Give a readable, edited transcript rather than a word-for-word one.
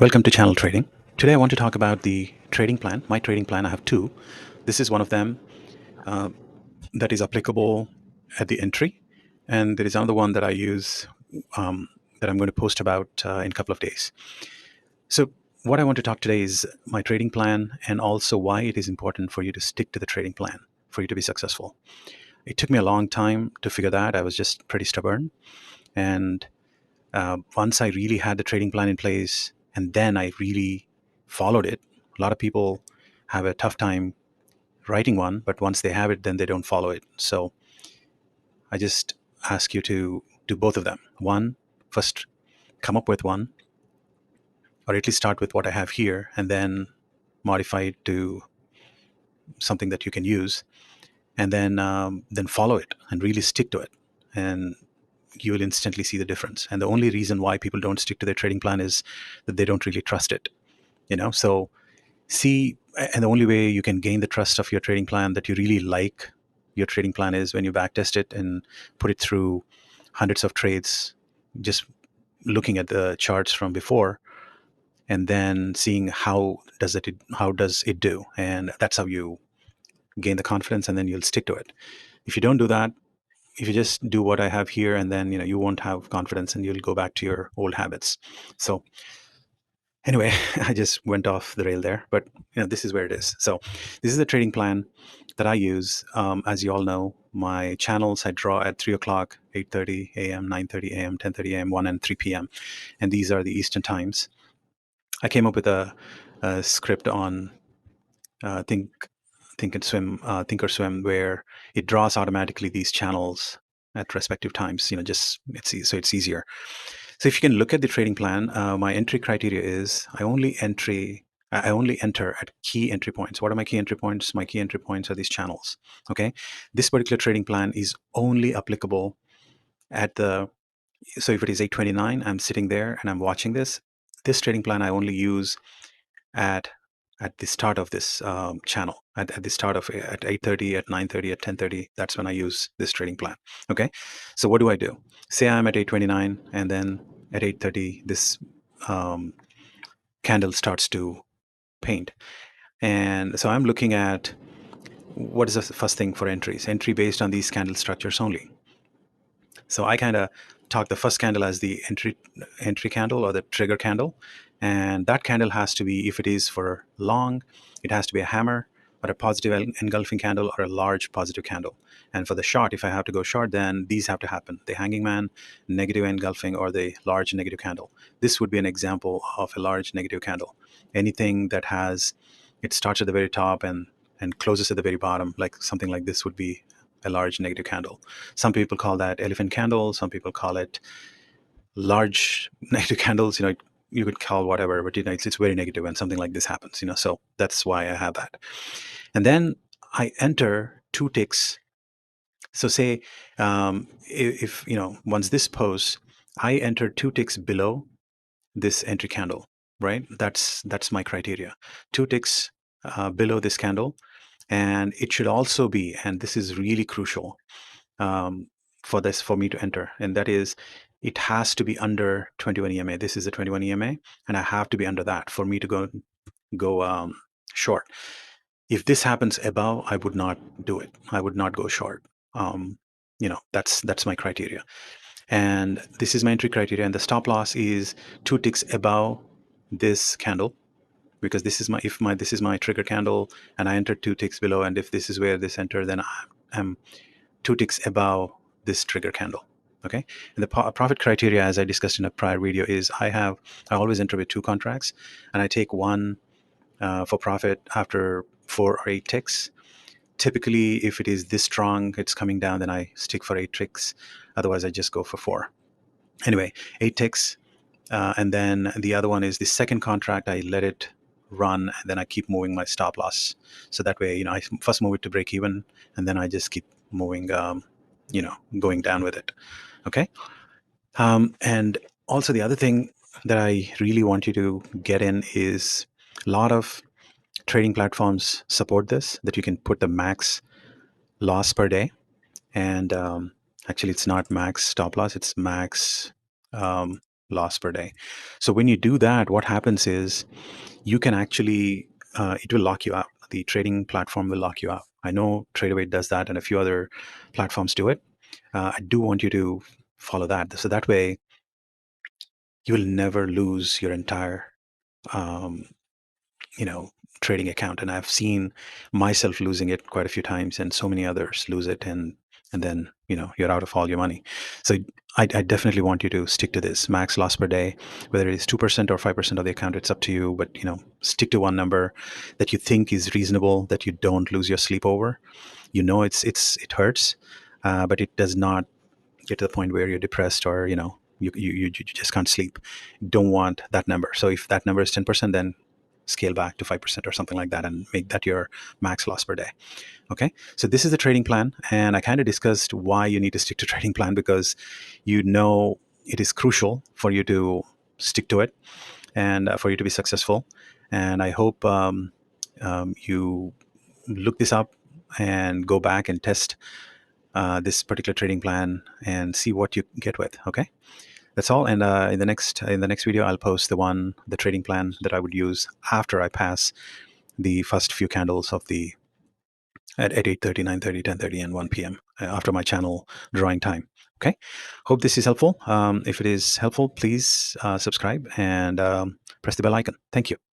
Welcome to Channel Trading. Today I want to talk about the trading plan. My trading plan, I have two. This is one of them that is applicable at the entry, and there is another one that I use that I'm going to post about in a couple of days. So what I want to talk today is my trading plan and also why it is important for you to stick to the trading plan for you to be successful. It took me a long time to figure that. I was just pretty stubborn. And once I really had the trading plan in place and then I really followed it, a lot of people have a tough time writing one, but once they have it, then they don't follow it. So I just ask you to do both of them. One, first come up with one, or at least start with what I have here, and then modify it to something that you can use, and then follow it and really stick to it, and you will instantly see the difference. And the only reason why people don't stick to their trading plan is that they don't really trust it. So see, and the only way you can gain the trust of your trading plan that you really like your trading plan is when you backtest it and put it through hundreds of trades, just looking at the charts from before and then seeing how does it do, and that's how you gain the confidence, and then you'll stick to it. If you don't do that, if you just do what I have here, and then you won't have confidence and you'll go back to your old habits. So anyway, I just went off the rail there, but this is where it is. So this is the trading plan that I use. As you all know, my channels I draw at 3 o'clock, 8:30 a.m., 9:30 a.m., 10:30 a.m., 1 and 3 p.m. And these are the Eastern times. I came up with a script on Think and Swim, Thinkorswim, where it draws automatically these channels at respective times. So it's easier. So if you can look at the trading plan, my entry criteria is I only enter at key entry points. What are my key entry points? My key entry points are these channels. Okay, this particular trading plan is only applicable at the. So if it is 8:29, I'm sitting there and I'm watching this. This trading plan I only use at at the start of this channel, at the start of at 8:30, at 9:30, at 10:30. That's when I use this trading plan. Okay, so what do I do? Say I'm at 8:29, and then at 8:30 this um, candle starts to paint, and so I'm looking at what is the first thing for entry based on these candle structures only. So I kind of talk the first candle as the entry candle or the trigger candle, and that candle has to be, if it is for long, it has to be a hammer or a positive engulfing candle or a large positive candle. And for the short, if I have to go short, then these have to happen: the hanging man, negative engulfing, or the large negative candle. This would be an example of a large negative candle. Anything that has, it starts at the very top and closes at the very bottom, like something like this would be a large negative candle. Some people call that elephant candle. Some people call it large negative candles. You could call whatever, but it's very negative when something like this happens. So that's why I have that. And then I enter two ticks. So say if once this posts, I enter two ticks below this entry candle. Right. That's my criteria. Two ticks below this candle, and it should also be, and this is really crucial, um, for me to enter, and that is, it has to be under 21 EMA. This is a 21 EMA, and I have to be under that for me to go short. If this happens above, I would not do it. I would not go short. That's my criteria, and this is my entry criteria. And the stop loss is two ticks above this candle, because this is my trigger candle, and I entered two ticks below, and if this is where this enter, then I'm two ticks above this trigger candle. Okay, and the profit criteria, as I discussed in a prior video, is I always enter with two contracts, and I take one for profit after 4 or 8 ticks. Typically, if it is this strong, it's coming down, then I stick for 8 ticks. Otherwise, I just go for 4. Anyway, 8 ticks, and then the other one is the second contract. I let it run, and then I keep moving my stop loss. So that way, I first move it to break even, and then I just keep moving, going down with it. Okay. And also the other thing that I really want you to get in is, a lot of trading platforms support this, that you can put the max loss per day. And actually, it's not max stop loss, it's max loss per day. So when you do that, what happens is you can actually, it will lock you out. The trading platform will lock you out. I know TradeAway does that, and a few other platforms do it. I do want you to follow that. So that way, you will never lose your entire, um, you know, trading account. And I've seen myself losing it quite a few times, and so many others lose it, and then you're out of all your money. So I definitely want you to stick to this max loss per day, whether it's 2% or 5% of the account. It's up to you, but stick to one number that you think is reasonable, that you don't lose your sleep over. It hurts, but it does not get to the point where you're depressed, or you just can't sleep. Don't want that number. So if that number is 10%, then scale back to 5% or something like that, and make that your max loss per day. Okay, so this is the trading plan, and I kind of discussed why you need to stick to trading plan, because it is crucial for you to stick to it, and for you to be successful. And I hope you look this up and go back and test this particular trading plan and see what you get with. Okay, that's all. And in the next video, I'll post the trading plan that I would use after I pass the first few candles of the at 8:30, 9:30, 10:30, and 1 p.m. After my channel drawing time. Okay, hope this is helpful. If it is helpful, please subscribe and press the bell icon. Thank you.